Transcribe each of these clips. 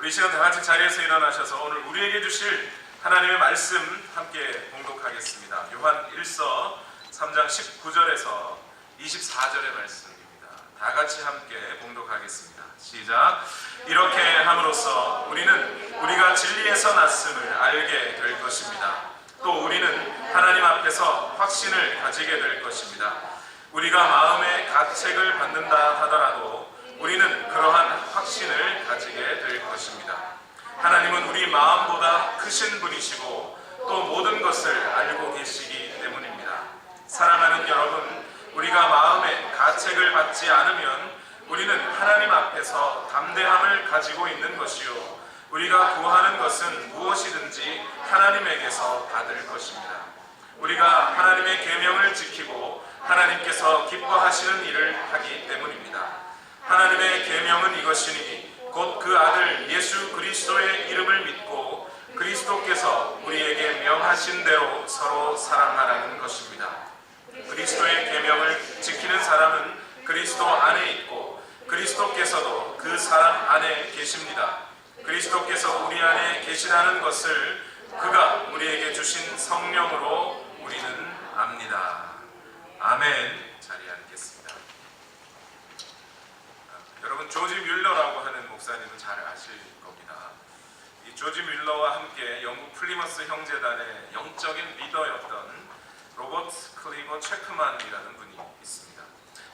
우리 시간 다 같이 자리에서 일어나셔서 오늘 우리에게 주실 하나님의 말씀 함께 봉독하겠습니다. 요한 1서 3장 19절에서 24절의 말씀입니다. 다 같이 함께 봉독하겠습니다. 시작. 이렇게 함으로써 우리는 우리가 진리에서 났음을 알게 될 것입니다. 또 우리는 하나님 앞에서 확신을 가지게 될 것입니다. 우리가 마음의 가책을 받는다 하더라도 우리는 그러한 확신을 가지게 될 것입니다. 하나님은 우리 마음보다 크신 분이시고 또 모든 것을 알고 계시기 때문입니다. 사랑하는 여러분, 우리가 마음의 가책을 받지 않으면 우리는 하나님 앞에서 담대함을 가지고 있는 것이요, 우리가 구하는 것은 무엇이든지 하나님에게서 받을 것입니다. 우리가 하나님의 계명을 지키고 하나님께서 기뻐하시는 일을 하기 때문입니다. 하나님의 계명은 이것이니 곧 그 아들 예수 그리스도의 이름을 믿고 그리스도께서 우리에게 명하신 대로 서로 사랑하라는 것입니다. 그리스도의 계명을 지키는 사람은 그리스도 안에 있고 그리스도께서도 그 사람 안에 계십니다. 그리스도께서 우리 안에 계시다는 것을 그가 우리에게 주신 성령으로 우리는 압니다. 아멘. 자리에 앉겠습니다. 여러분, 조지 뮬러라고 하는 목사님은 잘 아실 겁니다. 이 조지 뮬러와 함께 영국 플리머스 형제단의 영적인 리더였던 로버트 클리버 체크만이라는 분이 있습니다.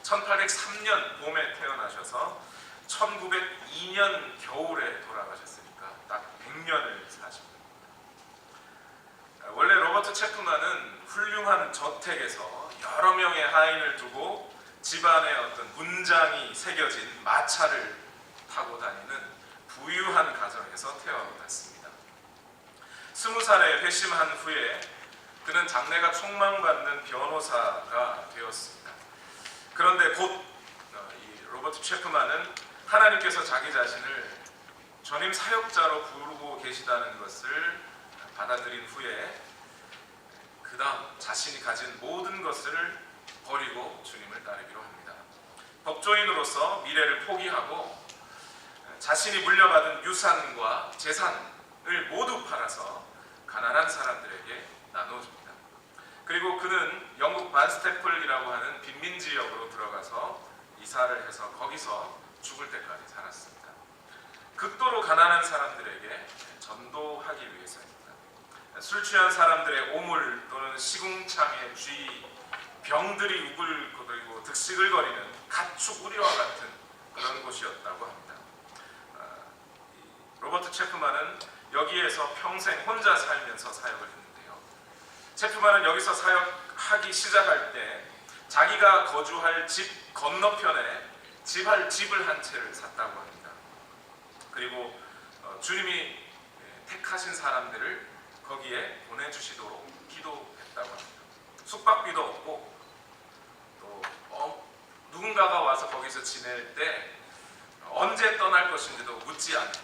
1803년 봄에 태어나셔서 1902년 겨울에 돌아가셨으니까 딱 100년을 사십니다. 원래 로버트 체크만은 훌륭한 저택에서 여러 명의 하인을 두고 집안에 어떤 문장이 새겨진 마차를 타고 다니는 부유한 가정에서 태어났습니다. 20살에 회심한 후에 그는 장래가 촉망받는 변호사가 되었습니다. 그런데 곧 이 로버트 체크만은 하나님께서 자기 자신을 전임 사역자로 부르고 계시다는 것을 받아들인 후에 그 다음 자신이 가진 모든 것을 버리고 주님을 따르기로 합니다. 법조인으로서 미래를 포기하고 자신이 물려받은 유산과 재산을 모두 팔아서 가난한 사람들에게 나눠줍니다. 그리고 그는 영국 반스테플이라고 하는 빈민지역으로 들어가서 이사를 해서 거기서 죽을 때까지 살았습니다. 극도로 가난한 사람들에게 전도하기 위해서입니다. 술 취한 사람들의 오물 또는 시궁창의 쥐, 병들이 우글거리고 득실거리는 가축 우리와 같은 그런 곳이었다고 합니다. 로버트 체프만은 여기에서 평생 혼자 살면서 사역을 했는데요. 체프만은 여기서 사역하기 시작할 때 자기가 거주할 집 건너편에 집을 한 채를 샀다고 합니다. 그리고 주님이 택하신 사람들을 거기에 보내주시도록 기도했다고 합니다. 숙박비도 없고 또 누군가가 와서 거기서 지낼 때 언제 떠날 것인지도 묻지 않고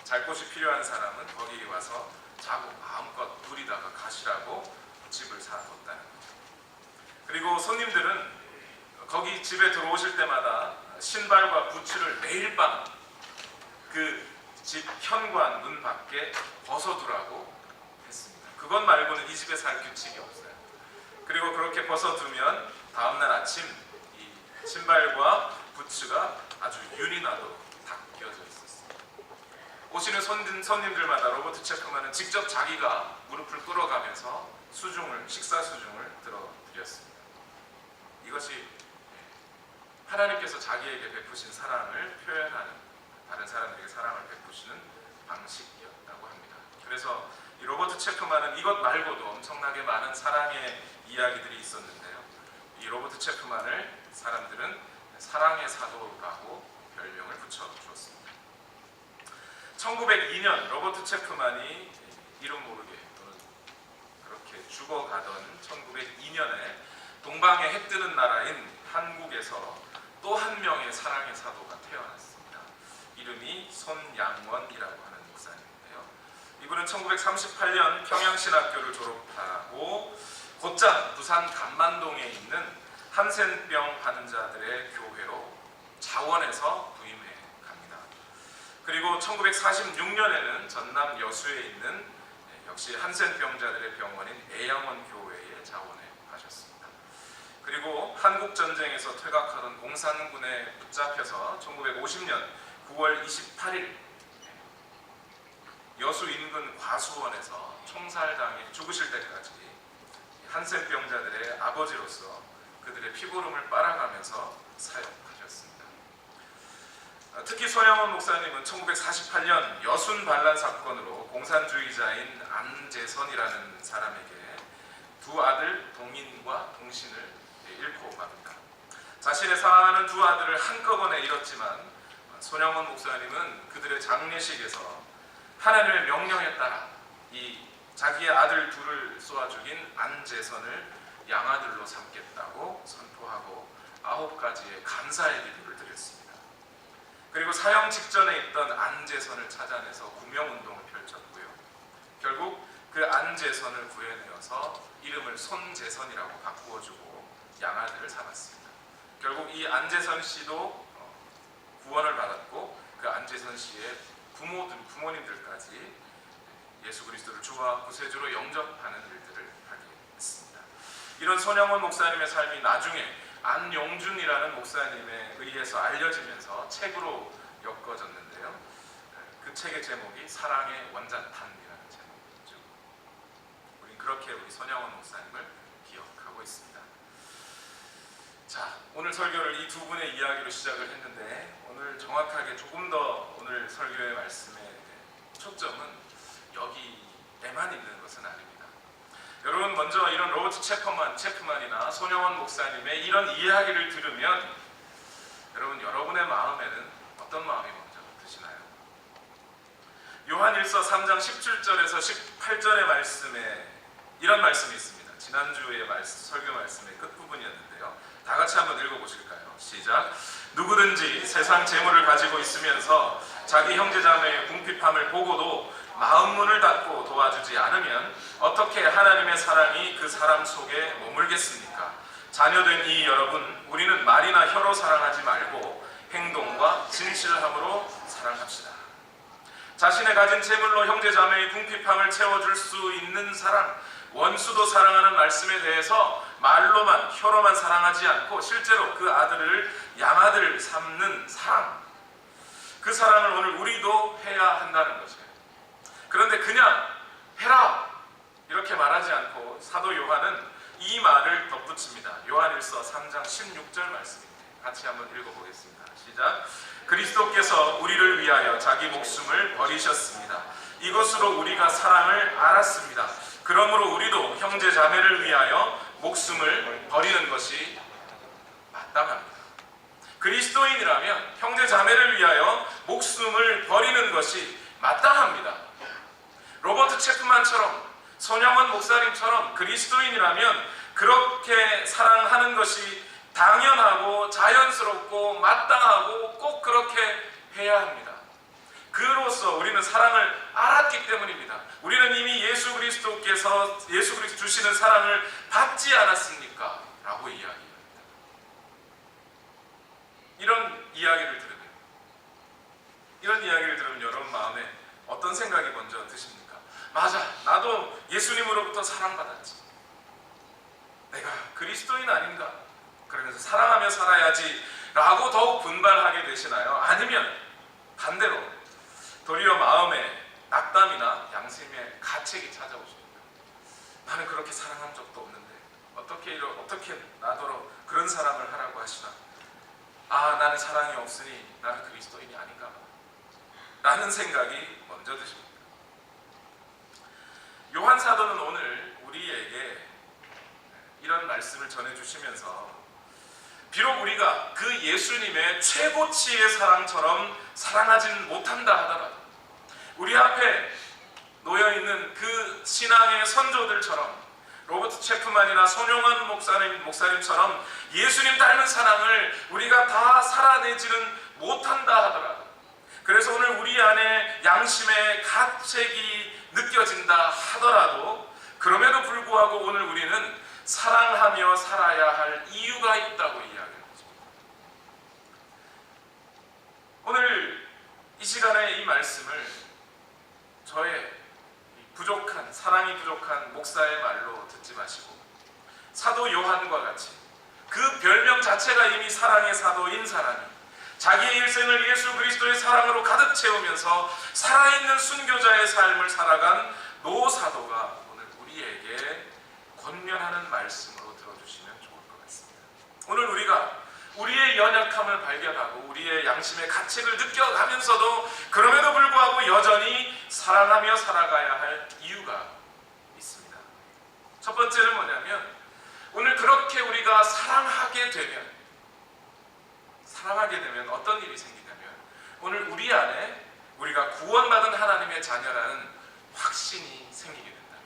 잘 곳이 필요한 사람은 거기에 와서 자고 마음껏 누리다가 가시라고 집을 사뒀다는 거죠. 그리고 손님들은 거기 집에 들어오실 때마다 신발과 부츠를 매일 밤 그 집 현관 문 밖에 벗어두라고 했습니다. 그것 말고는 이 집에 살 규칙이 없어요. 그리고 그렇게 벗어두면 다음날 아침 이 신발과 부츠가 아주 윤이 나도록 닦여져 있었습니다. 오시는 손님들마다 로버트 체크만은 직접 자기가 무릎을 꿇어가면서 식사 수중을 들어드렸습니다. 이것이 하나님께서 자기에게 베푸신 사랑을 표현하는, 다른 사람들에게 사랑을 베푸시는 방식이었다고 합니다. 그래서 이 로버트 체크만은 이것 말고도 엄청나게 많은 사랑의 이야기들이 있었는데요. 이 로버트 체크만을 사람들은 사랑의 사도라고 별명을 붙여주었습니다. 1902년 로버트 체크만이 이름 모르게 또는 그렇게 죽어가던 1902년에 동방에 해 뜨는 나라인 한국에서 또 한 명의 사랑의 사도가 태어났습니다. 이름이 손양원이라고 하는 목사님인데요. 이분은 1938년 평양신학교를 졸업하고 곧장 부산 감만동에 있는 한센병 환자들의 교회로 자원해서 부임해 갑니다. 그리고 1946년에는 전남 여수에 있는 역시 한센병자들의 병원인 애양원 교회에 자원해 하셨습니다. 그리고 한국전쟁에서 퇴각하던 공산군에 붙잡혀서 1950년 9월 28일 여수 인근 과수원에서 총살당해 죽으실 때까지 한센병자들의 아버지로서 그들의 피고름을 빨아가면서 사역하셨습니다. 특히 손영원 목사님은 1948년 여순 반란 사건으로 공산주의자인 안재선이라는 사람에게 두 아들 동인과 동신을 잃고 갑니다. 자신의 사랑하는 두 아들을 한꺼번에 잃었지만 손영원 목사님은 그들의 장례식에서 하나님의 명령에 따라 이 자기의 아들 둘을 쏘아 죽인 안재선을 양아들로 삼겠다고 선포하고 9가지의 감사의 기도를 드렸습니다. 그리고 사형 직전에 있던 안재선을 찾아내서 구명운동을 펼쳤고요. 결국 그 안재선을 구해내어서 이름을 손재선이라고 바꾸어주고 양아들을 삼았습니다. 결국 이 안재선 씨도 구원을 받았고 그 안재선 씨의 부모님들까지 예수 그리스도를 주와 구세주로 영접하는 일들을 하게 했습니다. 이런 손영원 목사님의 삶이 나중에 안용준이라는 목사님에 의해서 알려지면서 책으로 엮어졌는데요. 그 책의 제목이 사랑의 원자탄이라는 제목이죠. 우린 그렇게 우리 손영원 목사님을 기억하고 있습니다. 자, 오늘 설교를 이 두 분의 이야기로 시작을 했는데 오늘 정확하게 조금 더 오늘 설교의 말씀의 초점은 여기에만 있는 것은 아닙니다. 여러분 먼저 이런 로버트 체프만이나 손영원 목사님의 이런 이야기를 들으면 여러분의 마음에는 어떤 마음이 먼저 드시나요? 요한일서 3장 17절에서 18절의 말씀에 이런 말씀이 있습니다. 지난주의 설교 말씀의 끝부분이었는데요. 다 같이 한번 읽어보실까요? 시작. 누구든지 세상 재물을 가지고 있으면서 자기 형제자매의 궁핍함을 보고도 마음 문을 닫고 도와주지 않으면 어떻게 하나님의 사랑이 그 사람 속에 머물겠습니까? 자녀된 이 여러분, 우리는 말이나 혀로 사랑하지 말고 행동과 진실함으로 사랑합시다. 자신의 가진 재물로 형제자매의 궁핍함을 채워줄 수 있는 사랑, 원수도 사랑하는 말씀에 대해서 말로만 혀로만 사랑하지 않고 실제로 그 아들을 양아들 삼는 사랑, 그 사랑을 오늘 우리도 해야 한다는 것이에요. 그런데 그냥 해라 이렇게 말하지 않고 사도 요한은 이 말을 덧붙입니다. 요한일서 3장 16절 말씀입니다. 같이 한번 읽어보겠습니다. 시작. 그리스도께서 우리를 위하여 자기 목숨을 버리셨습니다. 이것으로 우리가 사랑을 알았습니다. 그러므로 우리도 형제 자매를 위하여 목숨을 버리는 것이 마땅합니다. 그리스도인이라면 형제 자매를 위하여 목숨을 버리는 것이 마땅합니다. 로버트 체프만처럼 손영원 목사님처럼 그리스도인이라면 그렇게 사랑하는 것이 당연하고 자연스럽고 마땅하고 꼭 그렇게 해야 합니다. 그로써 우리는 사랑을 알았기 때문입니다. 우리는 이미 예수 그리스도 주시는 사랑을 받지 않았습니까? 라고 이야기합니다. 이런 이야기를 들으면 여러분 마음에 어떤 생각이 먼저 드십니까? 맞아, 나도 예수님으로부터 사랑받았지. 내가 그리스도인 아닌가? 그러면서 사랑하며 살아야지 라고 더욱 분발하게 되시나요? 아니면 반대로 도리어 마음에 낙담이나 양심의 가책이 찾아오십니까? 나는 그렇게 사랑한 적도 없는데 어떻게 나더러 그런 사랑을 하라고 하시나? 아, 나는 사랑이 없으니 나는 그리스도인이 아닌가 봐 라는 생각이 먼저 드십니다. 요한 사도는 오늘 우리에게 이런 말씀을 전해주시면서 비록 우리가 그 예수님의 최고치의 사랑처럼 사랑하진 못한다 하더라도 우리 앞에 놓여있는 그 신앙의 선조들처럼 로버트 체프만이나 손영원 목사님처럼 예수님 닮은 사랑을 우리가 다 살아내지는 못한다 하더라도, 그래서 오늘 우리 안에 양심의 가책이 느껴진다 하더라도, 그럼에도 불구하고 오늘 우리는 사랑하며 살아야 할 이유가 있다고 이야기합니다. 오늘 이 시간에 이 말씀을 저의 부족한, 사랑이 부족한 목사의 말로 듣지 마시고 사도 요한과 같이 그 별명 자체가 이미 사랑의 사도인 사람이 자기의 일생을 예수 그리스도의 사랑으로 가득 채우면서 살아있는 순교자의 삶을 살아간 노사도가 오늘 우리에게 권면하는 말씀으로 들어주시면 좋을 것 같습니다. 오늘 우리가 우리의 연약함을 발견하고 우리의 양심의 가책을 느껴가면서도 그럼에도 불구하고 여전히 사랑하며 살아가야 할 이유가 있습니다. 첫 번째는 뭐냐면 오늘 그렇게 우리가 사랑하게 되면 어떤 일이 생기냐면 오늘 우리 안에 우리가 구원받은 하나님의 자녀라는 확신이 생기게 된다.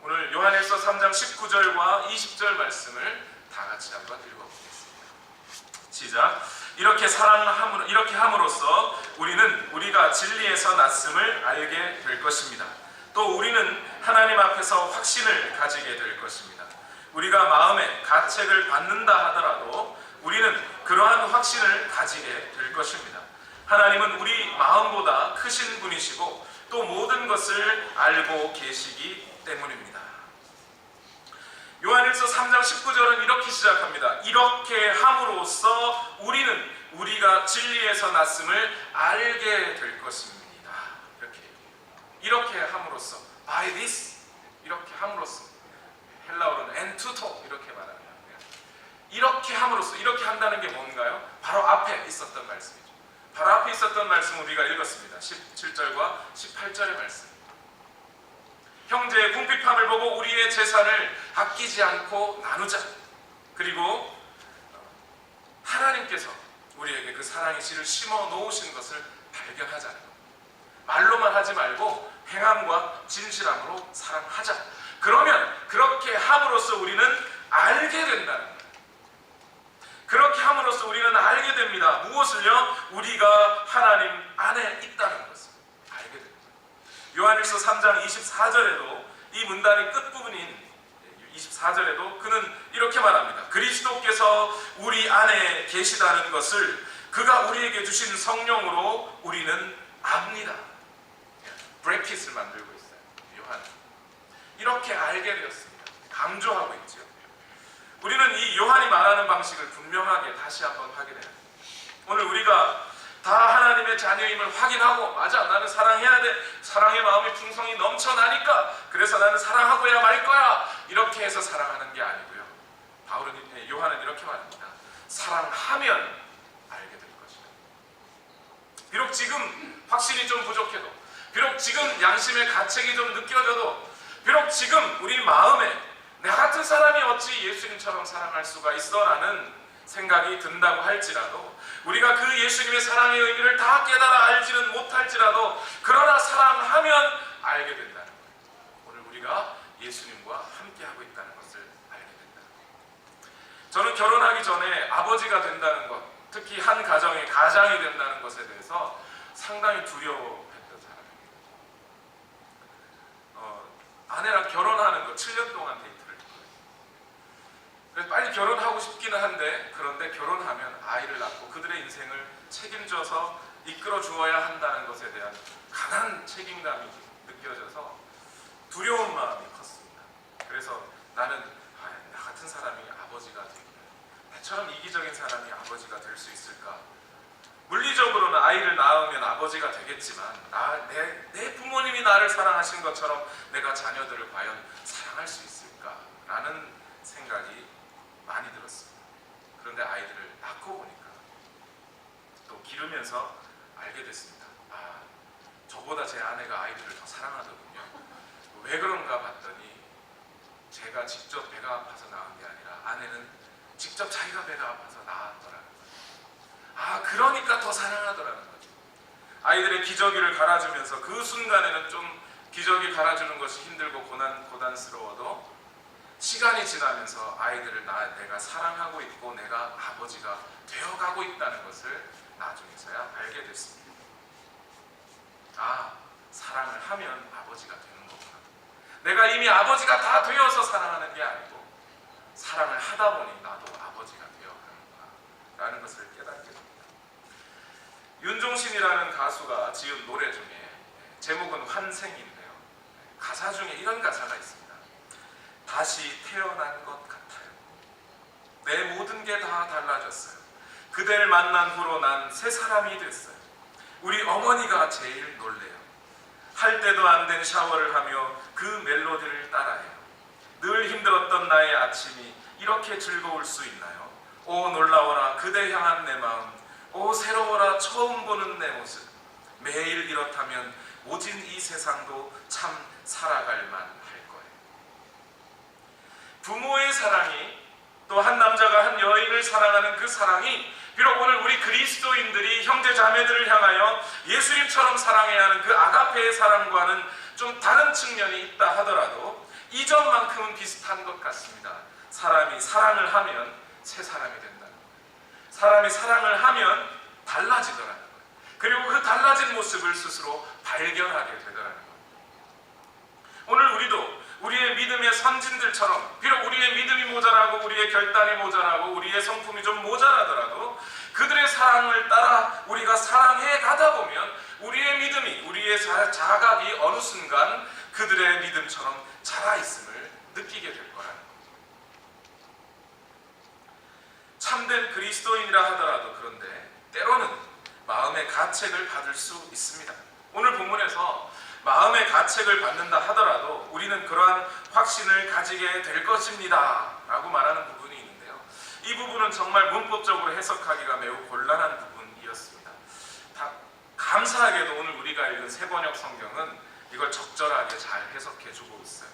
오늘 요한일서 3장 19절과 20절 말씀을 다 같이 한번 읽어보겠습니다. 시작. 이렇게 함으로써 우리는 우리가 진리에서 났음을 알게 될 것입니다. 또 우리는 하나님 앞에서 확신을 가지게 될 것입니다. 우리가 마음에 가책을 받는다 하더라도 우리는 그러한 확신을 가지게 될 것입니다. 하나님은 우리 마음보다 크신 분이시고 또 모든 것을 알고 계시기 때문입니다. 요한일서 3장 19절은 이렇게 시작합니다. 이렇게 함으로써 우리는 우리가 진리에서 났음을 알게 될 것입니다. 이렇게 함으로써 by this, 이렇게 함으로써, 헬라어로는 엔투토 이렇게 말합니다. 이렇게 함으로써, 이렇게 한다는 게 뭔가요? 바로 앞에 있었던 말씀이죠. 바로 앞에 있었던 말씀 우리가 읽었습니다. 17절과 18절의 말씀. 형제의 궁핍함을 보고 우리의 재산을 아끼지 않고 나누자. 그리고 하나님께서 우리에게 그 사랑의 씨를 심어 놓으신 것을 발견하자는 것. 말로만 하지 말고 행함과 진실함으로 사랑하자. 그러면 그렇게 함으로써 우리는 알게 된다는 거예요. 그렇게 함으로써 우리는 알게 됩니다. 무엇을요? 우리가 하나님 안에 있다는 것을 알게 됩니다. 요한일서 3장 24절에도 이 문단의 끝부분인 24절에도 그는 이렇게 말합니다. 그리스도께서 우리 안에 계시다는 것을 그가 우리에게 주신 성령으로 우리는 압니다. 브레킷을 만들고 있어요. 요한. 이렇게 알게 되었습니다. 강조하고 있죠. 우리는 이 요한이 말하는 방식을 분명하게 다시 한번 확인해야 됩니다. 오늘 우리가 다 하나님의 자녀임을 확인하고 맞아 나는 사랑해야 돼. 사랑의 마음이 풍성히 넘쳐나니까 그래서 나는 사랑하고야 말 거야. 이렇게 해서 사랑하는 게 아니고요. 요한은 이렇게 말합니다. 사랑하면 알게 될 것이다. 비록 지금 확신이 좀 부족해도 비록 지금 양심의 가책이 좀 느껴져도 비록 지금 우리 마음에 나 같은 사람이 어찌 예수님처럼 사랑할 수가 있어? 라는 생각이 든다고 할지라도 우리가 그 예수님의 사랑의 의미를 다 깨달아 알지는 못할지라도 그러나 사랑하면 알게 된다는 거예요. 오늘 우리가 예수님과 함께하고 있다는 것을 알게 된다는 거예요. 저는 결혼하기 전에 아버지가 된다는 것, 특히 한 가정의 가장이 된다는 것에 대해서 상당히 두려워했던 사람입니다. 아내랑 결혼하는 거 7년 동안 데이트를 했거든요. 그래서 빨리 결혼하고 싶기는 한데 그런데 결혼하면 아이를 낳고 그들의 인생을 책임져서 이끌어 주어야 한다는 것에 대한 강한 책임감이 느껴져서 두려운 마음이 컸습니다. 그래서 나는 나 같은 사람이 아버지가 되기를, 나처럼 이기적인 사람이 아버지가 될 수 있을까? 물리적으로는 아이를 낳으면 아버지가 되겠지만 내 부모님이 나를 사랑하신 것처럼 내가 자녀들을 과연 사랑할 수 있을까? 라는 생각이 많이 들었습니다. 그런데 아이들을 낳고 보니까 또 기르면서 알게 됐습니다. 저보다 제 아내가 아이들을 더 사랑하더군요. 왜 그런가 봤더니 제가 직접 배가 아파서 낳은 게 아니라 아내는 직접 자기가 배가 아파서 낳았더라고요. 그러니까 더 사랑하더라는 거죠. 아이들의 기저귀를 갈아주면서 그 순간에는 좀 기저귀 갈아주는 것이 힘들고 고단스러워도 시간이 지나면서 아이들을 내가 사랑하고 있고 내가 아버지가 되어가고 있다는 것을 나중에서야 알게 됐습니다. 사랑을 하면 아버지가 되는 거구나. 내가 이미 아버지가 다 되어서 사랑하는 게 아니고 사랑을 하다 보니 나도 아버지가 되어가는구나 라는 것을 깨닫게 됩니다. 윤종신이라는 가수가 지은 노래 중에 제목은 환생인데요. 가사 중에 이런 가사가 있습니다. 다시 태어난 것 같아요. 내 모든 게 다 달라졌어요. 그댈 만난 후로 난 새 사람이 됐어요. 우리 어머니가 제일 놀래요. 할 때도 안 된 샤워를 하며 그 멜로디를 따라해요. 늘 힘들었던 나의 아침이 이렇게 즐거울 수 있나요? 오 놀라워라 그대 향한 내 마음, 오 새로워라 처음 보는 내 모습. 매일 이렇다면 모진 이 세상도 참 살아갈 만할 거예요. 부모의 사랑이, 또 한 남자가 한 여인을 사랑하는 그 사랑이 비록 오늘 우리 그리스도인들이 형제 자매들을 향하여 예수님처럼 사랑해야 하는 그 아가페의 사랑과는 좀 다른 측면이 있다 하더라도 이 점만큼은 비슷한 것 같습니다. 사람이 사랑을 하면 새 사람이 된다는 거예요. 사람이 사랑을 하면 달라지더라는 거예요. 그리고 그 달라진 모습을 스스로 발견하게 되더라는 거예요. 오늘 우리도 우리의 믿음의 선진들처럼 비록 우리의 믿음이 모자라고 우리의 결단이 모자라고 우리의 성품이 좀 모자라더라도 그들의 사랑을 따라 우리가 사랑해 가다 보면 우리의 믿음이, 우리의 자각이 어느 순간 그들의 믿음처럼 자라있음을 느끼게 될 거라는 겁니다. 참된 그리스도인이라 하더라도 그런데 때로는 마음의 가책을 받을 수 있습니다. 오늘 본문에서 마음의 가책을 받는다 하더라도 우리는 그러한 확신을 가지게 될 것입니다 라고 말하는 부분이 있는데요. 이 부분은 정말 문법적으로 해석하기가 매우 곤란한 부분이었습니다. 감사하게도 오늘 우리가 읽은 새번역 성경은 이걸 적절하게 잘 해석해주고 있어요.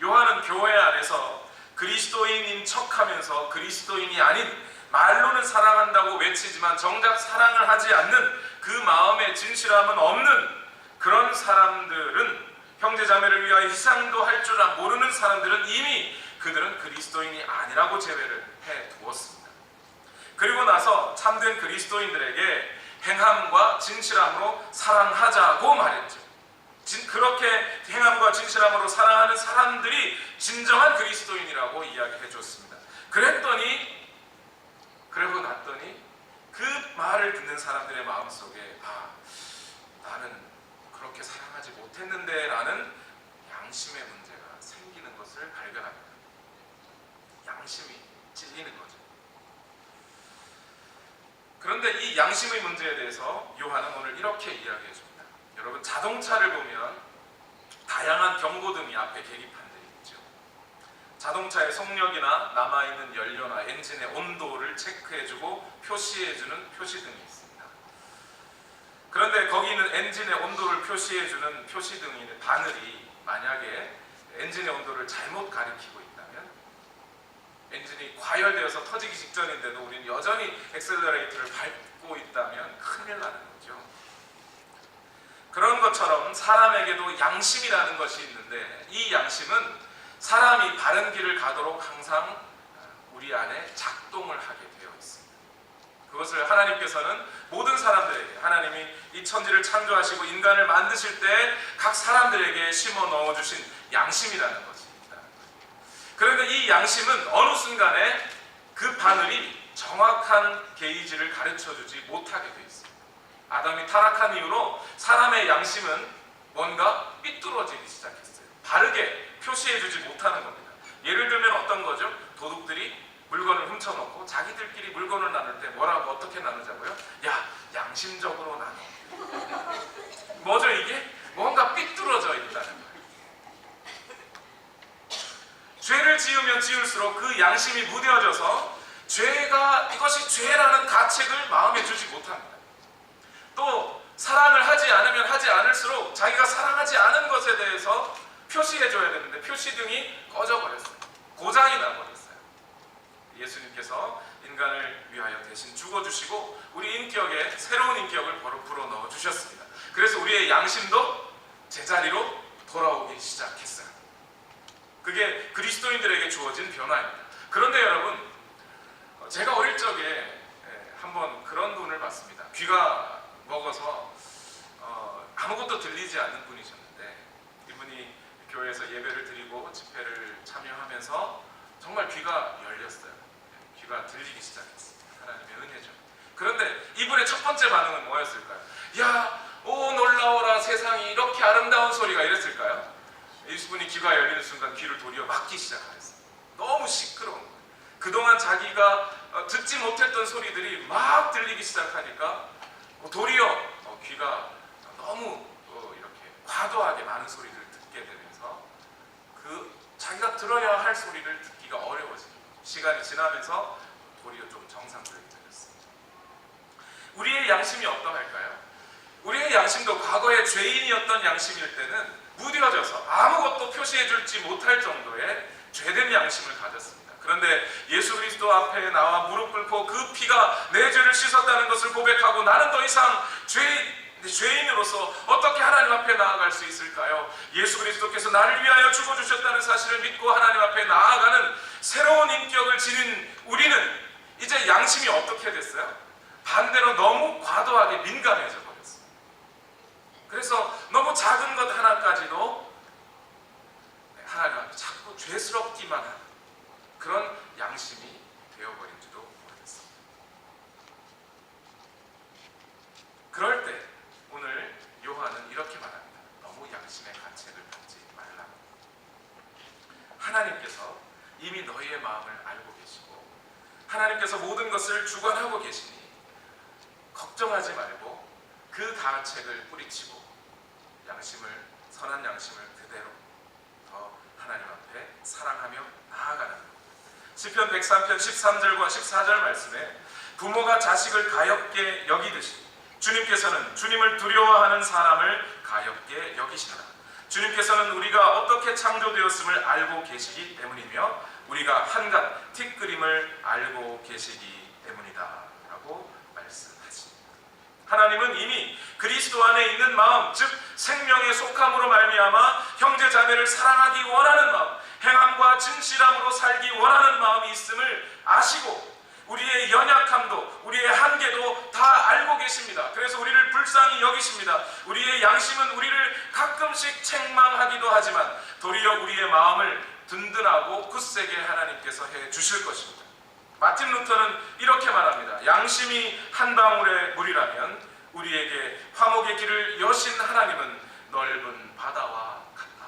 요한은 교회 안에서 그리스도인인 척하면서 그리스도인이 아닌 말로는 사랑한다고 외치지만 정작 사랑을 하지 않는 그 마음의 진실함은 없는 그런 사람들은, 형제자매를 위하여 희생도 할 줄 모르는 사람들은 이미 그들은 그리스도인이 아니라고 제외를 해두었습니다. 그리고 나서 참된 그리스도인들에게 행함과 진실함으로 사랑하자고 말했죠. 그렇게 행함과 진실함으로 사랑하는 사람들이 진정한 그리스도인이라고 이야기해 줬습니다. 그러고 났더니 그 말을 듣는 사람들의 마음속에 나는 그렇게 사랑하지 못했는데 라는 양심의 문제가 생기는 것을 발견합니다. 양심이 찔리는 거죠. 그런데 이 양심의 문제에 대해서 요한은 오늘 이렇게 이야기해 줍니다. 여러분, 자동차를 보면 다양한 경고등이 앞에 계기판들이 있죠. 자동차의 속력이나 남아있는 연료나 엔진의 온도를 체크해주고 표시해주는 표시등이 있습니다. 그런데 거기 있는 엔진의 온도를 표시해주는 표시등의 바늘이 만약에 엔진의 온도를 잘못 가리키고 있다면, 엔진이 과열되어서 터지기 직전인데도 우리는 여전히 엑셀러레이터를 밟고 있다면 큰일 나는 거죠. 그런 것처럼 사람에게도 양심이라는 것이 있는데 이 양심은 사람이 바른 길을 가도록 항상 우리 안에 작동을 하게 되어 있습니다. 그것을 하나님께서는 모든 사람들에게, 하나님이 이 천지를 창조하시고 인간을 만드실 때 각 사람들에게 심어 넣어주신 양심이라는 것입니다. 그런데 이 양심은 어느 순간에 그 바늘이 정확한 게이지를 가르쳐주지 못하게 되어 있습니다. 아담이 타락한 이후로 사람의 양심은 뭔가 삐뚤어지기 시작했어요. 바르게 표시해주지 못하는 겁니다. 예를 들면 어떤 거죠? 도둑들이 물건을 훔쳐놓고 자기들끼리 물건을 나눌 때 뭐라고 어떻게 나누자고요? 야, 양심적으로 나눠. 뭐죠 이게? 뭔가 삐뚤어져 있다는 거예요. 죄를 지으면 지을수록 그 양심이 무뎌져서 이것이 죄라는 가책을 마음에 두지 못합니다. 또 사랑을 하지 않으면 하지 않을수록 자기가 사랑하지 않은 것에 대해서 표시해줘야 되는데 표시등이 꺼져버렸어요. 고장이 나버렸어요. 예수님께서 인간을 위하여 대신 죽어주시고 우리 인격에 새로운 인격을 불어 넣어주셨습니다. 그래서 우리의 양심도 제자리로 돌아오기 시작했어요. 그게 그리스도인들에게 주어진 변화입니다. 그런데 여러분, 제가 어릴 적에 한번 그런 분을 봤습니다. 귀가 먹어서 아무것도 들리지 않는 분이셨는데 이분이 교회에서 예배를 드리고 집회를 참여하면서 정말 귀가 열렸어요. 귀가 들리기 시작했습니다. 하나님의 은혜죠. 그런데 이분의 첫 번째 반응은 뭐였을까요? 야, 오 놀라워라, 세상이 이렇게 아름다운 소리가, 이랬을까요? 이분이 귀가 열리는 순간 귀를 도리어 막기 시작하였어요. 너무 시끄러운 거예요. 그동안 자기가 듣지 못했던 소리들이 막 들리기 시작하니까 도리어 귀가 너무 이렇게 과도하게 많은 소리를 듣게 되면서 자기가 들어야 할 소리를 듣기가 어려워집니다. 시간이 지나면서 도리어 좀 정상적이 되었습니다. 우리의 양심이 어떠할까요? 우리의 양심도 과거에 죄인이었던 양심일 때는 무뎌져서 아무것도 표시해줄지 못할 정도의 죄된 양심을 가졌습니다. 그런데 예수 그리스도 앞에 나와 무릎 꿇고 그 피가 내 죄를 씻었다는 것을 고백하고 나는 더 이상 죄인으로서 어떻게 하나님 앞에 나아갈 수 있을까요? 예수 그리스도께서 나를 위하여 죽어주셨다는 사실을 믿고 하나님 앞에 나아가는 새로운 인격을 지닌 우리는 이제 양심이 어떻게 됐어요? 반대로 너무 과도하게 민감해져 버렸어요. 그래서 너무 작은 것 하나까지도 하나님 앞에 자꾸 죄스럽기만 하는 그런 양심이 되어버린지도 모르겠습니다. 그럴 때 오늘 요한은 이렇게 말합니다. 너무 양심의 가책을 받지 말라. 하나님께서 이미 너희의 마음을 알고 계시고 하나님께서 모든 것을 주관하고 계시니 걱정하지 말고 그 가책을 뿌리치고 선한 양심을 그대로 더 하나님 앞에 사랑하며 나아가는 것. 시편 103편 13절과 14절 말씀에 부모가 자식을 가엾게 여기듯이 주님께서는 주님을 두려워하는 사람을 가엾게 여기시노라. 주님께서는 우리가 어떻게 창조되었음을 알고 계시기 때문이며 우리가 한갓 티끌임을 알고 계시기 때문이다 라고 말씀하십니다. 하나님은 이미 그리스도 안에 있는 마음, 즉 생명의 속함으로 말미암아 형제 자매를 사랑하기 원하는 마음, 행함과 진실함으로 살기 원하는 마음이 있음을 아시고 우리의 연약함도 우리의 한계도 다 알고 계십니다. 그래서 우리를 불쌍히 여기십니다. 우리의 양심은 우리를 가끔씩 책망하기도 하지만 도리어 우리의 마음을 든든하고 굳세게 하나님께서 해주실 것입니다. 마틴 루터는 이렇게 말합니다. 양심이 한 방울의 물이라면 우리에게 화목의 길을 여신 하나님은 넓은 바다와 같다.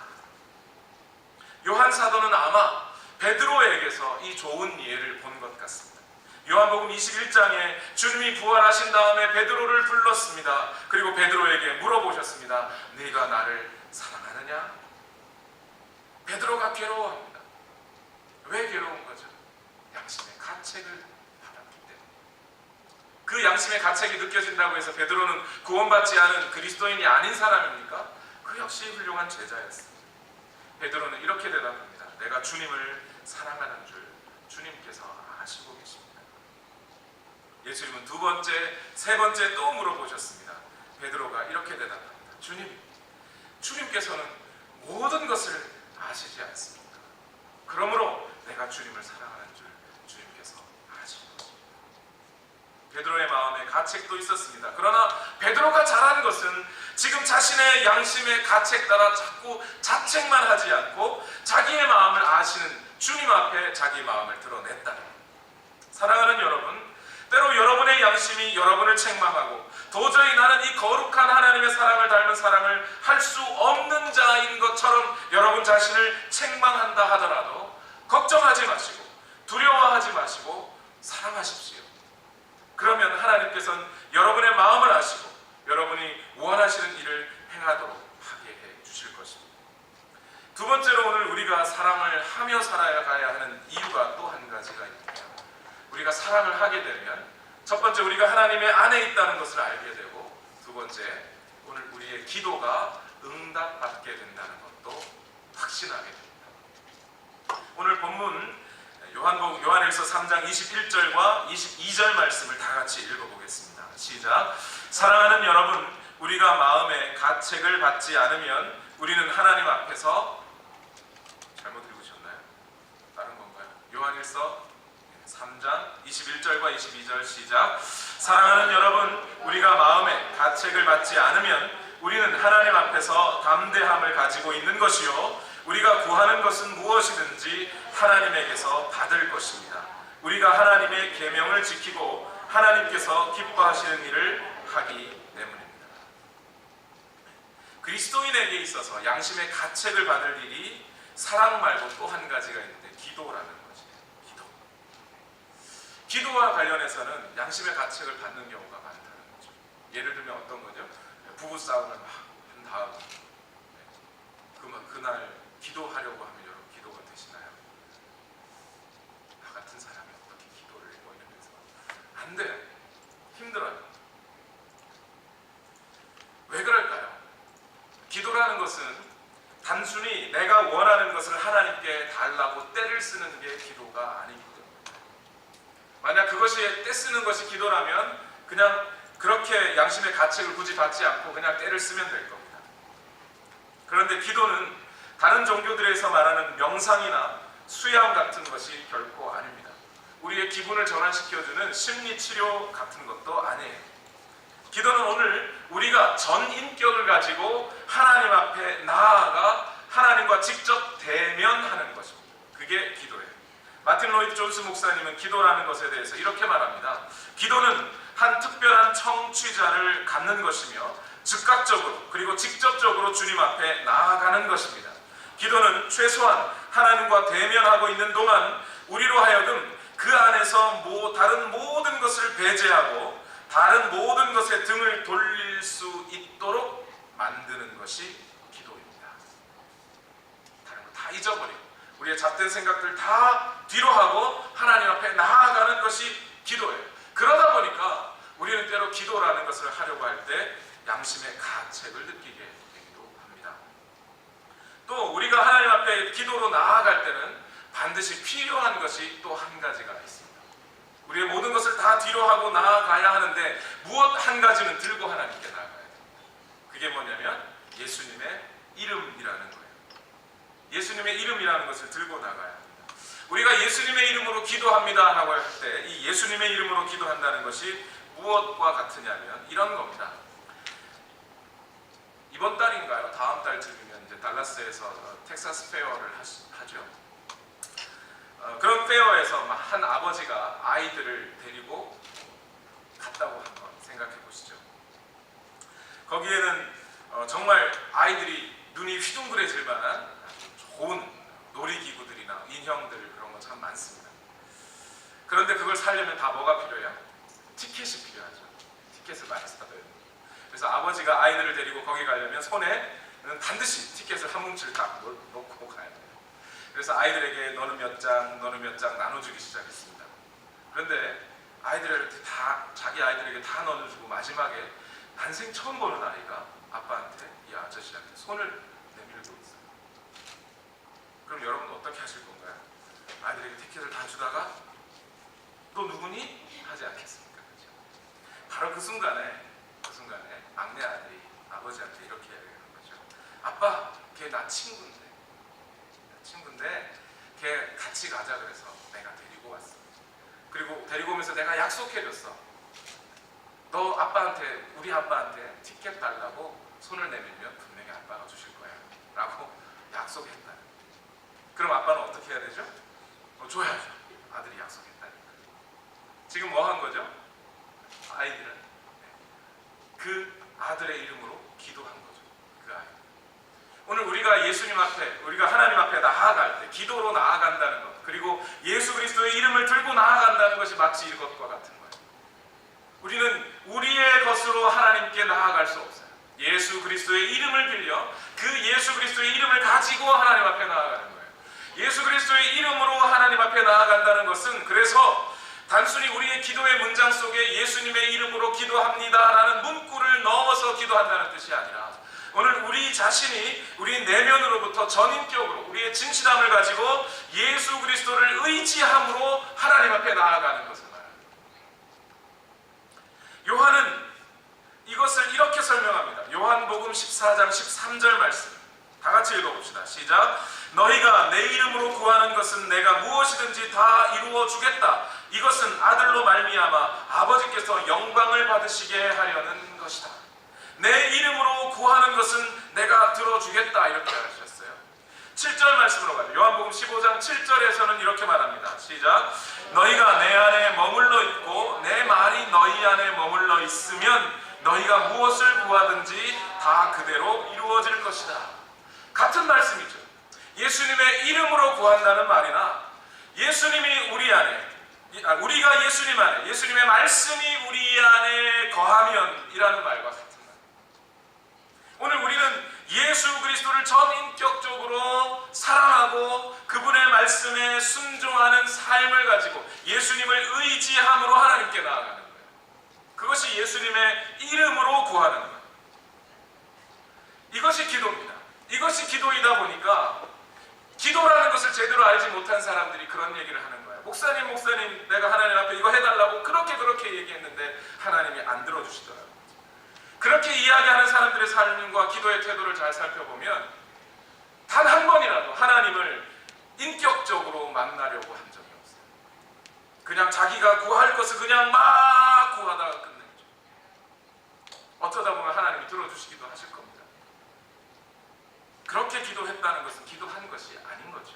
요한 사도는 아마 베드로에게서 이 좋은 예를 본 것 같습니다. 요한복음 21장에 주님이 부활하신 다음에 베드로를 불렀습니다. 그리고 베드로에게 물어보셨습니다. 네가 나를 사랑하느냐? 베드로가 괴로워합니다. 왜 괴로운 거죠? 양심의 가책을 받았기 때문에. 그 양심의 가책이 느껴진다고 해서 베드로는 구원받지 않은 그리스도인이 아닌 사람입니까? 그 역시 훌륭한 제자였습니다. 베드로는 이렇게 대답합니다. 내가 주님을 사랑하는 줄 주님께서 아시고 계십니다. 예수님은 두 번째, 세 번째 또 물어보셨습니다. 베드로가 이렇게 대답합니다. 주님께서는 모든 것을 아시지 않습니까? 그러므로 내가 주님을 사랑하는 줄 주님께서 아시고 계십니다. 베드로의 마음에 가책도 있었습니다. 그러나 베드로가 잘한 것은 지금 자신의 양심의 가책 따라 자꾸 자책만 하지 않고 자기의 마음을 아시는 주님 앞에 자기 마음을 드러냈다. 사랑하는 여러분, 때로 여러분의 양심이 여러분을 책망하고 도저히 나는 이 거룩한 하나님의 사랑을 닮은 사랑을 할 수 없는 자인 것처럼 여러분 자신을 책망한다 하더라도 걱정하지 마시고 두려워하지 마시고 사랑하십시오. 그러면 하나님께서는 여러분의 마음을 아시고 여러분이 원하시는 일을 행하도록 하게 해 주실 것입니다. 두 번째로 오늘 우리가 사랑을 하며 살아가야 하는 이유가 또 한 가지가 있습니다. 우리가 사랑을 하게 되면 첫 번째 우리가 하나님의 안에 있다는 것을 알게 되고 두 번째 오늘 우리의 기도가 응답받게 된다는 것도 확신하게 됩니다. 오늘 본문 요한일서 3장 21절과 22절 말씀을 다 같이 읽어보겠습니다. 시작. 사랑하는 여러분, 우리가 마음에 가책을 받지 않으면 우리는 하나님 앞에서 잘못 읽으셨나요? 다른 건가요? 요한일서 3장 21절과 22절 시작. 사랑하는 여러분, 우리가 마음에 가책을 받지 않으면 우리는 하나님 앞에서 담대함을 가지고 있는 것이요 우리가 구하는 것은 무엇이든지 하나님에게서 받을 것입니다. 우리가 하나님의 계명을 지키고 하나님께서 기뻐하시는 일을 하기 때문입니다. 그리스도인에게 있어서 양심의 가책을 받을 일이 사랑 말고 또 한 가지가 있는데 기도라는 거지. 기도와 관련해서는 양심의 가책을 받는 경우가 많다는 거죠. 예를 들면 어떤 거죠? 부부싸움을 막 한 다음 그날 기도하려고 하면 여러분 기도가 되시나요? 나 같은 사람이 어떻게 기도를 해? 뭐 이러면서 안 돼요. 힘들어요. 왜 그럴까요? 기도라는 것은 단순히 내가 원하는 것을 하나님께 달라고 떼를 쓰는 게 기도가 아니거든요. 만약 그것이 떼 쓰는 것이 기도라면 그냥 그렇게 양심의 가책을 굳이 받지 않고 그냥 떼를 쓰면 될 겁니다. 그런데 기도는 다른 종교들에서 말하는 명상이나 수양 같은 것이 결코 아닙니다. 우리의 기분을 전환시켜주는 심리치료 같은 것도 아니에요. 기도는 오늘 우리가 전 인격을 가지고 하나님 앞에 나아가 하나님과 직접 대면하는 것입니다. 그게 기도예요. 마틴 로이드 존스 목사님은 기도라는 것에 대해서 이렇게 말합니다. 기도는 한 특별한 청취자를 갖는 것이며 즉각적으로 그리고 직접적으로 주님 앞에 나아가는 것입니다. 기도는 최소한 하나님과 대면하고 있는 동안 우리로 하여금 그 안에서 다른 모든 것을 배제하고 다른 모든 것에 등을 돌릴 수 있도록 만드는 것이 기도입니다. 다른 거 다 잊어버리고 우리의 잡된 생각들 다 뒤로 하고 하나님 앞에 나아가는 것이 기도예요. 그러다 보니까 우리는 때로 기도라는 것을 하려고 할 때 양심의 가책을 느끼게 되기도 합니다. 또 우리가 하나님 앞에 기도로 나아갈 때는 반드시 필요한 것이 또 한 가지가 있습니다. 우리의 모든 것을 다 뒤로 하고 나아가야 하는데 무엇 한 가지는 들고 하나님께 나아가야 됩니다. 그게 뭐냐면 예수님의 이름이라는 거예요. 예수님의 이름이라는 것을 들고 나가야 합니다. 우리가 예수님의 이름으로 기도합니다 라고 할 때 이 예수님의 이름으로 기도한다는 것이 무엇과 같으냐면 이런 겁니다. 이번 달인가요? 다음 달쯤이면 이제 달라스에서 텍사스 페어를 하죠. 그런 페어에서 한 아버지가 아이들을 데리고 갔다고 한번 생각해 보시죠. 거기에는 정말 아이들이 눈이 휘둥그레질 만한 좋은 놀이기구들이나 인형들 그런 거 참 많습니다. 그런데 그걸 사려면 다 뭐가 필요해요? 티켓이 필요하죠. 티켓을 많이 사둬야 돼요. 그래서 아버지가 아이들을 데리고 거기 가려면 손에는 반드시 티켓을 한 뭉치를 딱 놓고 가야 돼요. 그래서 아이들에게 너는 몇 장 나눠주기 시작했습니다. 그런데 자기 아이들에게 다 나눠주고 마지막에 난생 처음 보는 아이가 아빠한테 이 아저씨한테 손을 내밀고 있어요. 그럼 여러분은 어떻게 하실 건가요? 아이들에게 티켓을 다 주다가 너 누구니? 하지 않겠습니까? 그렇죠? 바로 그 순간에 막내 아들이 아버지한테 이렇게 얘기하는 거죠. 아빠, 걔 나 친구인데 걔 같이 가자 그래서 내가 데리고 왔어. 그리고 데리고 오면서 내가 약속해줬어. 너 우리 아빠한테 티켓 달라고 손을 내밀면 분명히 아빠가 주실 거야 라고 약속했다. 그럼 아빠는 어떻게 해야 되죠? 줘야죠. 아들이 약속했다니까. 지금 뭐 한 거죠? 아이들은 그 아들의 이름으로 기도한 거죠. 그 아이. 오늘 우리가 예수님 앞에, 우리가 하나님 앞에 나아갈 때 기도로 나아간다는 것, 그리고 예수 그리스도의 이름을 들고 나아간다는 것이 마치 이것과 같은 거예요. 우리는 우리의 것으로 하나님께 나아갈 수 없어요. 예수 그리스도의 이름을 빌려 그 예수 그리스도의 이름을 가지고 하나님 앞에 나아가는 거예요. 예수 그리스도의 이름으로 하나님 앞에 나아간다는 것은 그래서 단순히 우리의 기도의 문장 속에 예수님의 이름으로 기도합니다라는 문구를 넣어서 기도한다는 뜻이 아니라 오늘 우리 자신이 우리 내면으로부터 전인격으로 우리의 진실함을 가지고 예수 그리스도를 의지함으로 하나님 앞에 나아가는 것을 말합니다. 요한은 이것을 이렇게 설명합니다. 요한복음 14장 13절 말씀 다 같이 읽어봅시다. 시작. 너희가 내 이름으로 구하는 것은 내가 무엇이든지 다 이루어 주겠다. 이것은 아들로 말미암아 아버지께서 영광을 받으시게 하려는 것이다. 내 이름으로 구하는 것은 내가 들어주겠다. 이렇게 하셨어요. 7절 말씀으로 가죠. 요한복음 15장 7절에서는 이렇게 말합니다. 시작. 너희가 내 안에 머물러 있고 내 말이 너희 안에 머물러 있으면 너희가 무엇을 구하든지 다 그대로 이루어질 것이다. 같은 말씀이죠. 예수님의 이름으로 구한다는 말이나 예수님이 우리 안에, 우리가 예수님 안에, 예수님의 말씀이 우리 안에 거하면 이라는 말과 같은 말. 오늘 우리는 예수 그리스도를 전인격적으로 사랑하고 그분의 말씀에 순종하는 삶을 가지고 예수님을 의지함으로 하나님께 나아가는 거예요. 그것이 예수님의 이름으로 구하는 거예요. 이것이 기도입니다. 이것이 기도이다 보니까 기도라는 것을 제대로 알지 못한 사람들이 그런 얘기를 하는 거예요. 목사님 내가 하나님 앞에 이거 해달라고 그렇게 얘기했는데 하나님이 안 들어주시더라고요. 그렇게 이야기하는 사람들의 삶과 기도의 태도를 잘 살펴보면 단 한 번이라도 하나님을 인격적으로 만나려고 한 적이 없어요. 그냥 자기가 구할 것을 그냥 막 구하다가 끝내죠. 어쩌다 보면 하나님이 들어주시기도 하실 겁니다. 그렇게 기도했다는 것은 기도한 것이 아닌 거죠.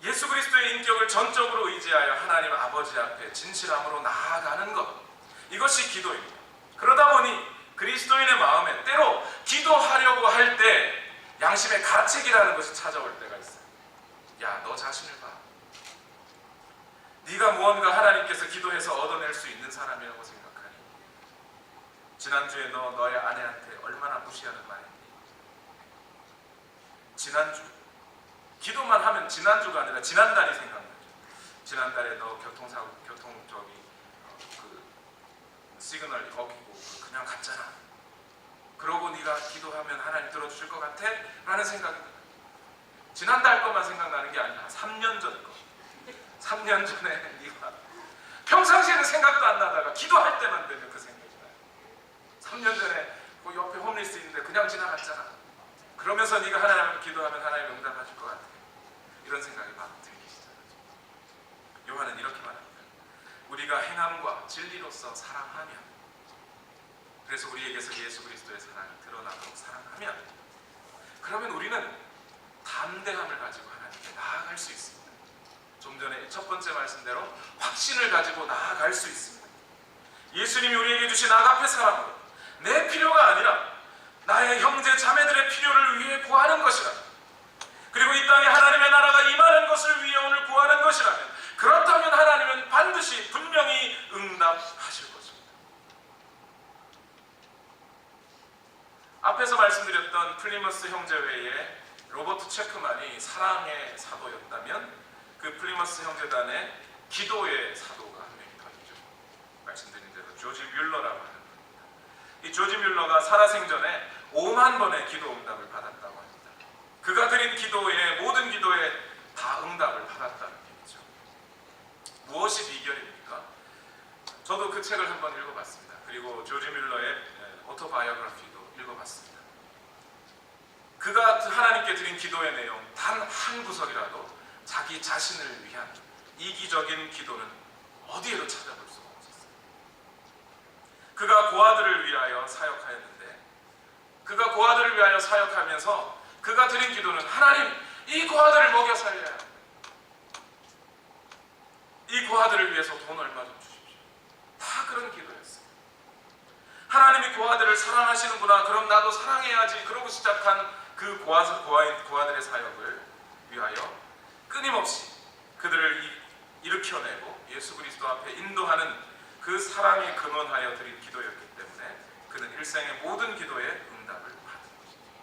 예수 그리스도의 인격을 전적으로 의지하여 하나님 아버지 앞에 진실함으로 나아가는 것, 이것이 기도입니다. 그러다 보니 그리스도인의 마음에 때로 기도하려고 할 때 양심의 가책이라는 것이 찾아올 때가 있어요. 야, 너 자신을 봐. 네가 무언가 하나님께서 기도해서 얻어낼 수 있는 사람이라고 생각하니? 지난주에 너의 아내한테 얼마나 무시하는 말했니? 지난주 기도만 하면 지난주가 아니라 지난달이 생각나죠. 지난달에 너 시그널 어기고 그냥 갔잖아. 그러고 네가 기도하면 하나님 들어주실 것 같아? 라는 생각이 들어요. 지난달 것만 생각나는 게 아니라 3년 전 거. 3년 전에 네가 평상시에는 생각도 안 나다가 기도할 때만 되면 그 생각이 나요. 3년 전에 그 옆에 홈리스 있는데 그냥 지나갔잖아. 그러면서 네가 하나님 앞에 기도하면 하나님 응답하실 것 같아. 이런 생각이 막 들기 시작하죠. 요한은 이렇게 말합니다. 우리가 행함과 진리로서 사랑하면, 그래서 우리에게서 예수 그리스도의 사랑이 드러나도록 사랑하면, 그러면 우리는 담대함을 가지고 하나님께 나아갈 수 있습니다. 좀 전에 첫 번째 말씀대로 확신을 가지고 나아갈 수 있습니다. 예수님이 우리에게 주신 아가페 사랑으로 내 필요가 아니라 나의 형제 자매들의 필요를 위해 구하는 것이라, 그리고 이 땅에 하나님의 나라가 임하는 것을 위해 오늘 구하는 것이라면, 그렇다면 하나님은 반드시 분명히 응답하실 것입니다. 앞에서 말씀드렸던 플리머스 형제회의 로버트 체크만이 사랑의 사도였다면 그 플리머스 형제단의 기도의 사도가 한 명이 더 있죠. 말씀드린 대로 조지 뮬러라고 하는 분입니다. 이 조지 뮬러가 살아생전에 5만 번의 기도 응답을 받았다고 합니다. 그가 드린 기도의 모든 기도에 다 응답을 받았다는 얘기죠. 무엇이 비결입니까? 저도 그 책을 한번 읽어봤습니다. 그리고 조지 뮬러의 오토바이오그래피도 읽어봤습니다. 그가 하나님께 드린 기도의 내용 단 한 구석이라도 자기 자신을 위한 이기적인 기도는 어디에도 찾아볼 수가 없었어요. 그가 고아들을 위하여 사역하였는데, 그가 고아들을 위하여 사역하면서 그가 드린 기도는 하나님, 이 고아들을 먹여 살려야 합니다. 이 고아들을 위해서 돈 얼마 좀 주십시오. 다 그런 기도였어요. 하나님이 고아들을 사랑하시는구나, 그럼 나도 사랑해야지, 그러고 시작한 그 고아들의 사역을 위하여 끊임없이 그들을 일으켜내고 예수 그리스도 앞에 인도하는 그 사랑에 근원하여 드린 기도였기 때문에 그는 일생의 모든 기도에 응답을 받은 것입니다.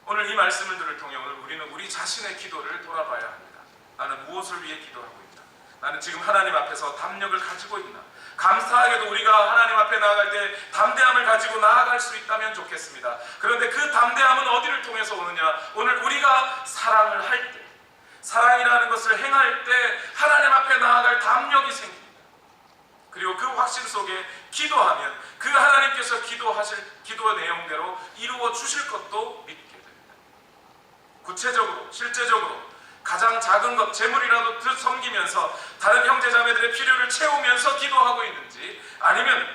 오늘 이 말씀을 들을 통해 오늘 우리는 우리 자신의 기도를 돌아봐야 합니다. 나는 무엇을 위해 기도하고 있나? 나는 지금 하나님 앞에서 담력을 가지고 있나? 감사하게도 우리가 하나님 앞에 나아갈 때 담대함을 가지고 나아갈 수 있다면 좋겠습니다. 그런데 그 담대함은 어디를 통해서 오느냐? 오늘 우리가 사랑을 할 때, 사랑이라는 것을 행할 때 하나님 앞에 나아갈 담력이 생깁니다. 그리고 그 확신 속에 기도하면 그 하나님께서 기도하실 기도 내용대로 이루어 주실 것도 믿게 됩니다. 구체적으로, 실제적으로 가장 작은 것, 재물이라도 섬기면서 다른 형제자매들의 필요를 채우면서 기도하고 있는지, 아니면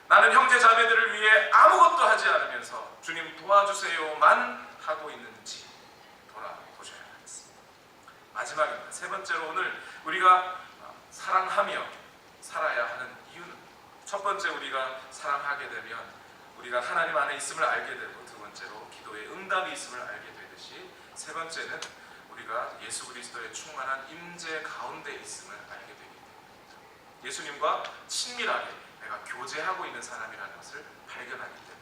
나는 형제 자매들을 위해 아무것도 하지 않으면서 주님 도와주세요만 하고 있는지 돌아보셔야 하겠습니다. 마지막입니다. 세 번째로 오늘 우리가 사랑하며 살아야 하는 이유는, 첫 번째 우리가 사랑하게 되면 우리가 하나님 안에 있음을 알게 되고, 두 번째로 기도의 응답이 있음을 알게 되듯이, 세 번째는 우리가 예수 그리스도의 충만한 임재 가운데 있음을 알게 되게 됩니다. 예수님과 친밀하게 내가 교제하고 있는 사람이라는 것을 발견하기 때문에.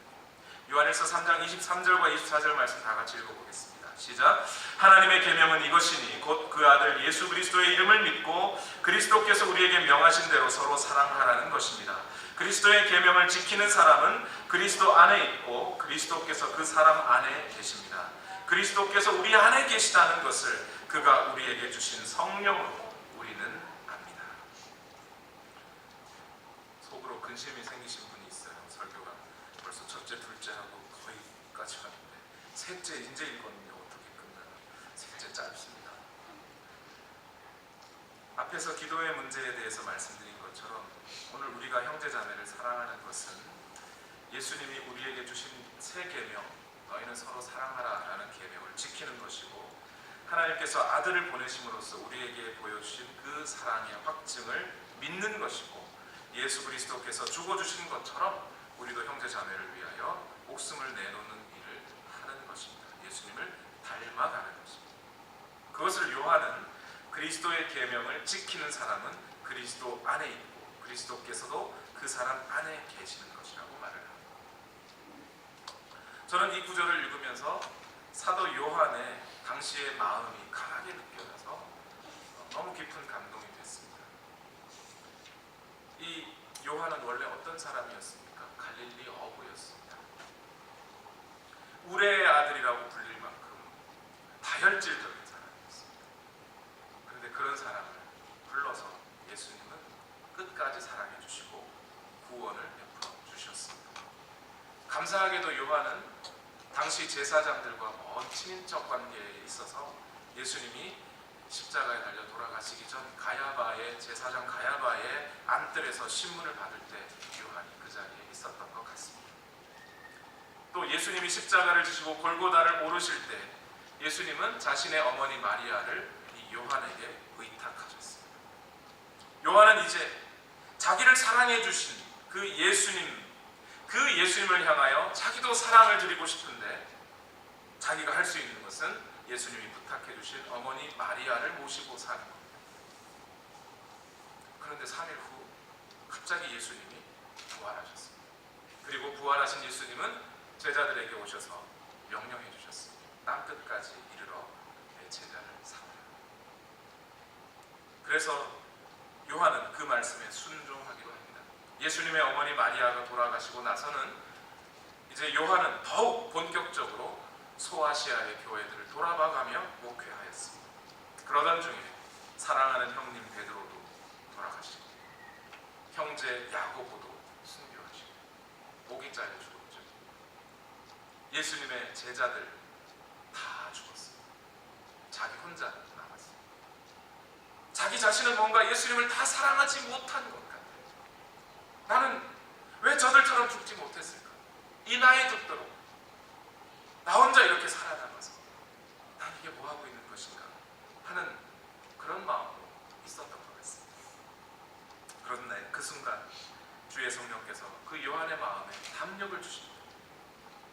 요한일서 3장 23절과 24절 말씀 다 같이 읽어보겠습니다. 시작. 하나님의 계명은 이것이니 곧 그 아들 예수 그리스도의 이름을 믿고 그리스도께서 우리에게 명하신 대로 서로 사랑하라는 것입니다. 그리스도의 계명을 지키는 사람은 그리스도 안에 있고 그리스도께서 그 사람 안에 계십니다. 그리스도께서 우리 안에 계시다는 것을 그가 우리에게 주신 성령으로 우리는 압니다. 속으로 근심이 생기신 분이 있어요. 설교가 벌써 첫째, 둘째하고 거의까지 왔는데 셋째 이제 읽었는데 어떻게 끝나나. 셋째 짧습니다. 앞에서 기도의 문제에 대해서 말씀드린 것처럼 오늘 우리가 형제자매를 사랑하는 것은 예수님이 우리에게 주신 새 계명, 너희는 서로 사랑하라 라는 계명을 지키는 것이고, 하나님께서 아들을 보내심으로써 우리에게 보여주신 그 사랑의 확증을 믿는 것이고, 예수 그리스도께서 죽어주신 것처럼 우리도 형제자매를 위하여 목숨을 내놓는 일을 하는 것입니다. 예수님을 닮아가는 것입니다. 그것을 요한은 그리스도의 계명을 지키는 사람은 그리스도 안에 있고 그리스도께서도 그 사람 안에 계시는 것이라고 말을 합니다. 저는 이 구절을 읽으면서 사도 요한의 당시의 마음이 강하게 느껴져서 너무 깊은 감동이 됐습니다. 이 요한은 원래 어떤 사람이었습니까? 갈릴리 어부였습니다. 우레의 아들이라고 불릴 만큼 다혈질적인 사람이었습니다. 그런데 그런 사람을 불러서 예수님은 끝까지 사랑해 주시고 구원을 베풀어 주셨습니다. 감사하게도 요한은 당시 제사장들과 먼 친인척 관계에 있어서 예수님이 십자가에 달려 돌아가시기 전 가야바의 제사장 가야바의 안뜰에서 신문을 받을 때 요한이 그 자리에 있었던 것 같습니다. 또 예수님이 십자가를 지시고 골고다를 오르실 때 예수님은 자신의 어머니 마리아를 이 요한에게 의탁하셨습니다. 요한은 이제 자기를 사랑해 주신 그 예수님을 향하여 자기도 사랑을 드리고 싶은데 자기가 할 수 있는 것은 예수님이 부탁해 주신 어머니 마리아를 모시고 사는 겁니다. 그런데 3일 후 갑자기 예수님이 부활하셨습니다. 그리고 부활하신 예수님은 제자들에게 오셔서 명령해 주셨습니다. 땅끝까지 이르러 내 제자를 삼으라. 그래서 요한은 그 말씀에 순종하기로 합니다. 예수님의 어머니 마리아가 돌아가시고 나서는 이제 요한은 더욱 본격적으로 소아시아의 교회들을 돌아봐가며 목회하였습니다. 그러던 중에 사랑하는 형님 베드로도 돌아가시고 형제 야고보도 순교하시고 목이 잘려 죽었죠. 예수님의 제자들 다 죽었습니다. 자기 혼자 남았습니다. 자기 자신은 뭔가 예수님을 다 사랑하지 못한 것 같아요. 나는 왜 저들처럼 죽지 못했을까? 이 나이 듣도록 나 혼자 이렇게 살아남아서 난 이게 뭐하고 있는 것인가 하는 그런 마음도 있었던 것 같습니다. 그런데 그 순간 주의 성령께서 그 요한의 마음에 담력을 주십니다.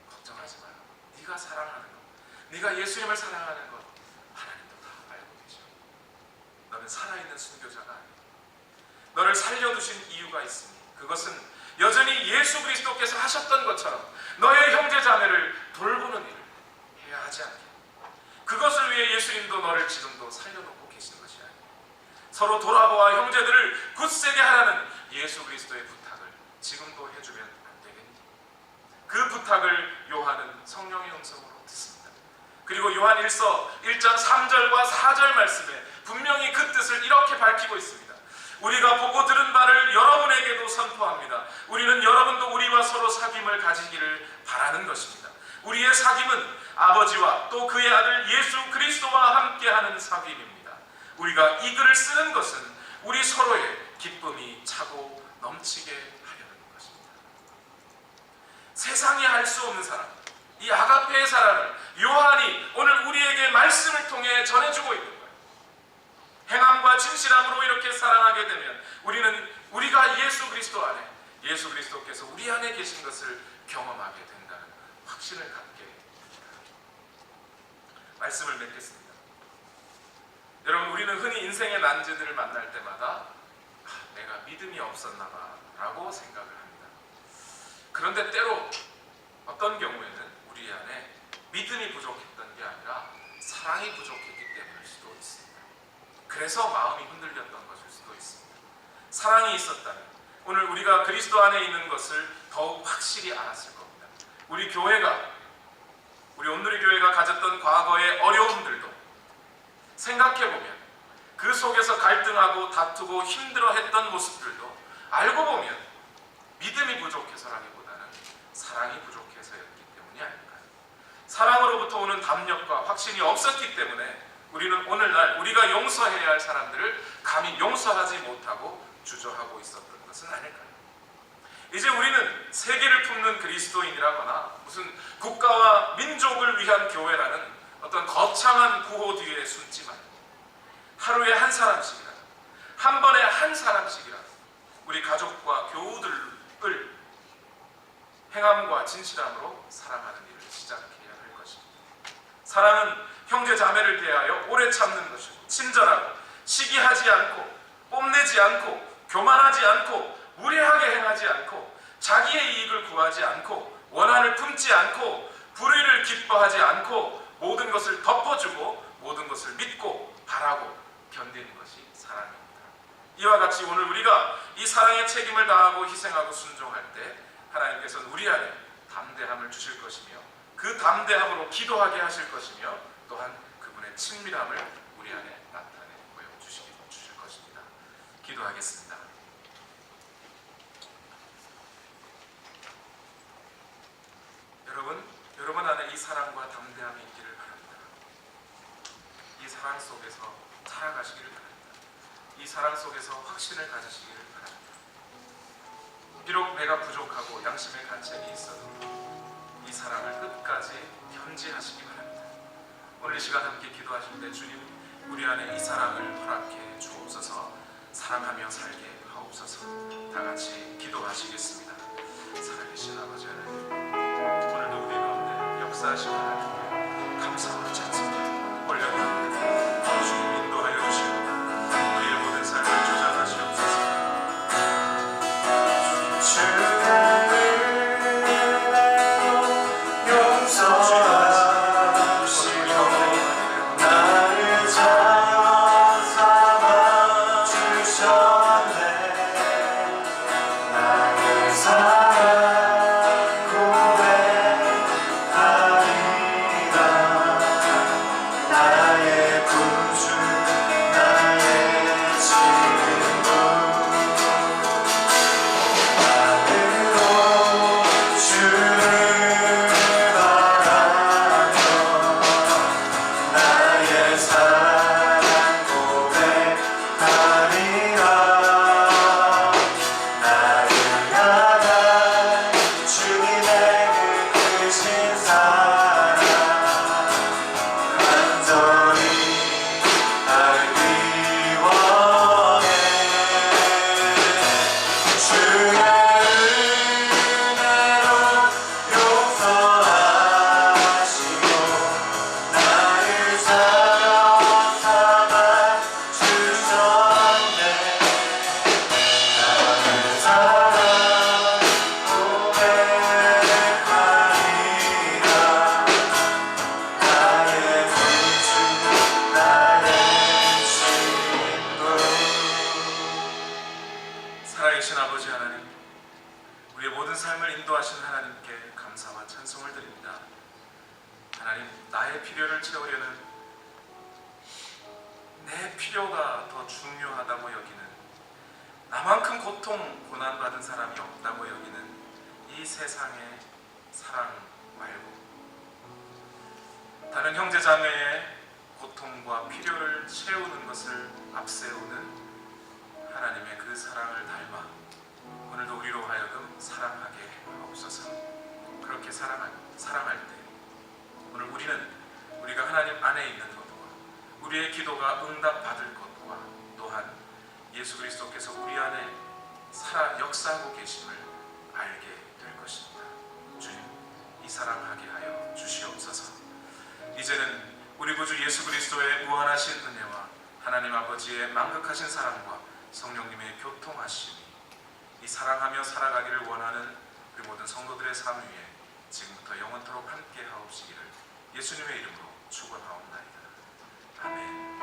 걱정하지 마라. 네가 사랑하는 것, 네가 예수님을 사랑하는 것 하나님도 다 알고 계셔. 너는 살아있는 순교자가 아니야. 너를 살려두신 이유가 있으니 그것은 여전히 예수 그리스도께서 하셨던 것처럼 너의 형제 자매를 돌보는 일을 해야 하지 않게, 그것을 위해 예수님도 너를 지금도 살려놓고 계신 것이 아니에요. 서로 돌아보아 형제들을 굳세게 하라는 예수 그리스도의 부탁을 지금도 해주면 안 되겠니? 그 부탁을 요한은 성령의 음성으로 듣습니다. 그리고 요한 1서 1장 3절과 4절 말씀에 분명히 그 뜻을 이렇게 밝히고 있습니다. 우리가 보고 들은 바를 여러분에게도 선포합니다. 우리는 여러분도 우리와 서로 사귐을 가지기를 바라는 것입니다. 우리의 사귐은 아버지와 또 그의 아들 예수 그리스도와 함께하는 사귐입니다. 우리가 이 글을 쓰는 것은 우리 서로의 기쁨이 차고 넘치게 하려는 것입니다. 세상이 할 수 없는 사랑, 이 아가페의 사랑을 요한이 오늘 우리에게 말씀을 통해 전해주고 있는 거예요. 행함과 진실함으로 이렇게 사랑하게 되면 우리가 예수 그리스도 안에, 예수 그리스도께서 우리 안에 계신 것을 경험하게 된다는 확신을 갖게 됩니다. 말씀을 맺겠습니다. 여러분, 우리는 흔히 인생의 난제들을 만날 때마다 내가 믿음이 없었나 봐 라고 생각을 합니다. 그런데 때로 어떤 경우에는 우리 안에 믿음이 부족했던 게 아니라 사랑이 부족했기 때문일 수도 있습니다. 그래서 마음이 흔들렸던 것일 수도 있습니다. 사랑이 있었다면 오늘 우리가 그리스도 안에 있는 것을 더욱 확실히 알았을 겁니다. 우리 온누리 교회가 가졌던 과거의 어려움들도 생각해보면 그 속에서 갈등하고 다투고 힘들어했던 모습들도 알고 보면 믿음이 부족해서라기보다는 사랑이 부족해서였기 때문이 아닐까요? 사랑으로부터 오는 담력과 확신이 없었기 때문에 우리는 오늘날 우리가 용서해야 할 사람들을 감히 용서하지 못하고 주저하고 있었던 것은 아닐까요? 이제 우리는 세계를 품는 그리스도인이라거나 무슨 국가와 민족을 위한 교회라는 어떤 거창한 구호 뒤에 숨지 말고 하루에 한 사람씩이라도, 한 번에 한 사람씩이라도 우리 가족과 교우들을 행함과 진실함으로 사랑하는 일을 시작해야 할 것입니다. 사랑은 형제 자매를 대하여 오래 참는 것이고 친절하고 시기하지 않고 뽐내지 않고 교만하지 않고 무례하게 행하지 않고 자기의 이익을 구하지 않고 원한을 품지 않고 불의를 기뻐하지 않고 모든 것을 덮어주고 모든 것을 믿고 바라고 견디는 것이 사랑입니다. 이와 같이 오늘 우리가 이 사랑의 책임을 다하고 희생하고 순종할 때 하나님께서는 우리 안에 담대함을 주실 것이며 그 담대함으로 기도하게 하실 것이며 또한 그분의 친밀함을 우리 안에 나타내 보여주실 것입니다. 기도하겠습니다. 여러분 안에 이 사랑과 담대함이 있기를 바랍니다. 이 사랑 속에서 살아가시기를 바랍니다. 이 사랑 속에서 확신을 가지시기를 바랍니다. 비록 내가 부족하고 양심의 간책이 있어도 이 사랑을 끝까지 현지하시기 바랍니다. 오늘 이 시간 함께 기도하실 때 주님, 우리 안에 이 사랑을 허락해 주옵소서. 사랑하며 살게 하옵소서. 다 같이 기도하시겠습니다. 살아계신 아버지 하나님, 오늘도 우리 가운데 역사하시는 하나님께 감사와 찬송을 올려드립니다. 주님 인도하여 주시고 우리의 모든 삶을 조장하시옵소서. 살아계신 아버지 하나님, 우리의 모든 삶을 인도하신 하나님께 감사와 찬송을 드립니다. 하나님, 나의 필요를 채우려는, 내 필요가 더 중요하다고 여기는, 나만큼 고통, 고난받은 사람이 없다고 여기는 이 세상의 사랑 말고 다른 형제 자매의 고통과 필요를 채우는 것을 앞세우는 하나님의 그 사랑을 닮아 오늘도 우리로 하여금 사랑하게 하옵소서. 그렇게 사랑할 때 오늘 우리가 하나님 안에 있는 것과 우리의 기도가 응답받을 것과 또한 예수 그리스도께서 우리 안에 역사하고 계심을 알게 될 것입니다. 주님, 이 사랑하게 하여 주시옵소서. 이제는 우리 구주 예수 그리스도의 무한하신 은혜와 하나님 아버지의 만극하신 사랑과 성령님의 교통하심이 이 사랑하며 살아가기를 원하는 우리 모든 성도들의 삶 위에 지금부터 영원토록 함께 하옵시기를 예수님의 이름으로 축원하옵나이다. 아멘.